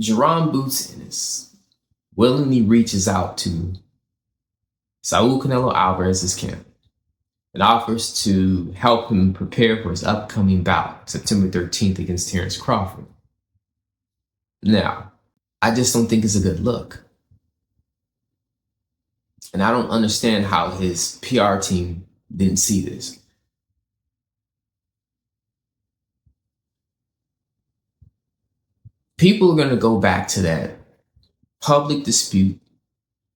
Jaron Ennis willingly reaches out to Saul Canelo Alvarez's camp and offers to help him prepare for his upcoming bout, September 13th against Terrence Crawford. Now, I just don't think it's a good look. And I don't understand how his PR team didn't see this. People are going to go back to that public dispute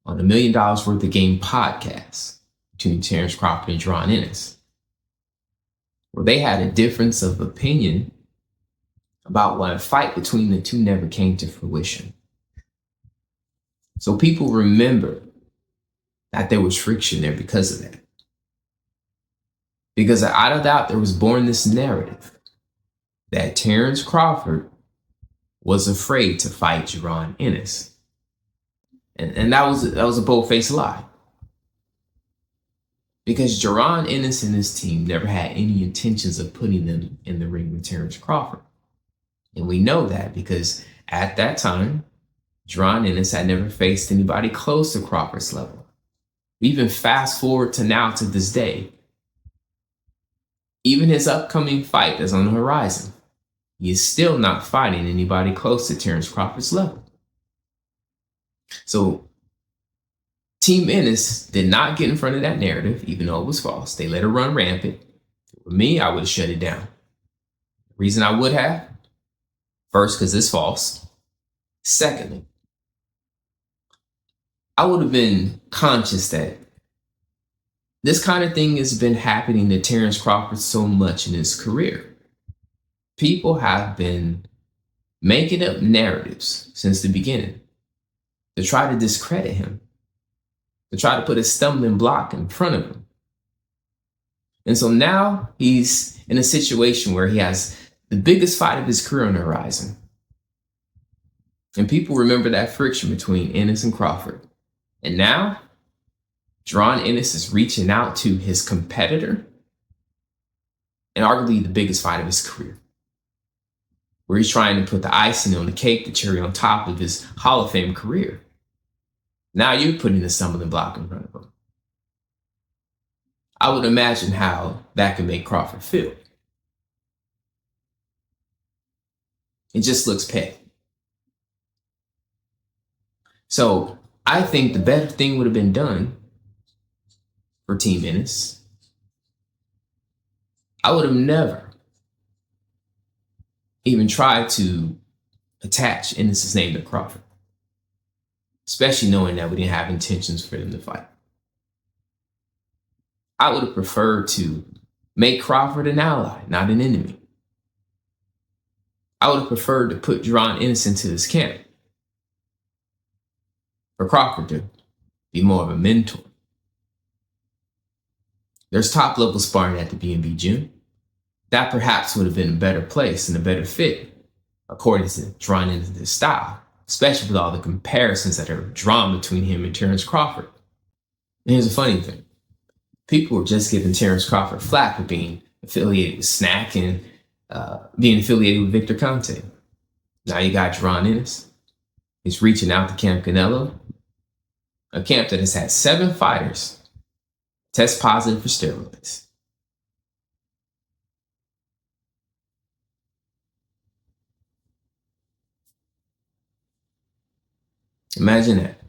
on the $1 Million Worth of Game podcast between Terrence Crawford and Jaron Ennis, where they had a difference of opinion about why a fight between the two never came to fruition. So people remember that there was friction there because of that. Because out of doubt, there was born this narrative that Terrence Crawford was afraid to fight Jaron Ennis. And that was a bold-faced lie. Because Jaron Ennis and his team never had any intentions of putting them in the ring with Terrence Crawford. And we know that because at that time, Jaron Ennis had never faced anybody close to Crawford's level. Even fast forward to now, to this day, even his upcoming fight that's on the horizon, he is still not fighting anybody close to Terrence Crawford's level. So Team Ennis did not get in front of that narrative, even though it was false. They let it run rampant. For me, I would have shut it down. The reason I would have, first, because it's false. Secondly, I would have been conscious that this kind of thing has been happening to Terrence Crawford so much in his career. People have been making up narratives since the beginning to try to discredit him, to try to put a stumbling block in front of him. And so now he's in a situation where he has the biggest fight of his career on the horizon. And people remember that friction between Ennis and Crawford. And now, Jaron Ennis is reaching out to his competitor and arguably the biggest fight of his career, where he's trying to put the icing on the cake, the cherry on top of his Hall of Fame career. Now you're putting a stumbling block in front of him. I would imagine how that could make Crawford feel. It just looks petty. So I think the better thing would have been done for Team Ennis. I would have never even tried to attach Ennis's name to Crawford, especially knowing that we didn't have intentions for them to fight. I would have preferred to make Crawford an ally, not an enemy. I would have preferred to put Jaron Ennis into his camp, for Crawford to be more of a mentor. There's top-level sparring at the B&B gym. That perhaps would have been a better place and a better fit, according to Jaron Ennis' style, especially with all the comparisons that are drawn between him and Terrence Crawford. And here's the funny thing. People were just giving Terrence Crawford flack for being affiliated with Snack and being affiliated with Victor Conte. Now you got Jaron Ennis. He's reaching out to Camp Canelo, a camp that has had 7 fighters test positive for steroids. Imagine that.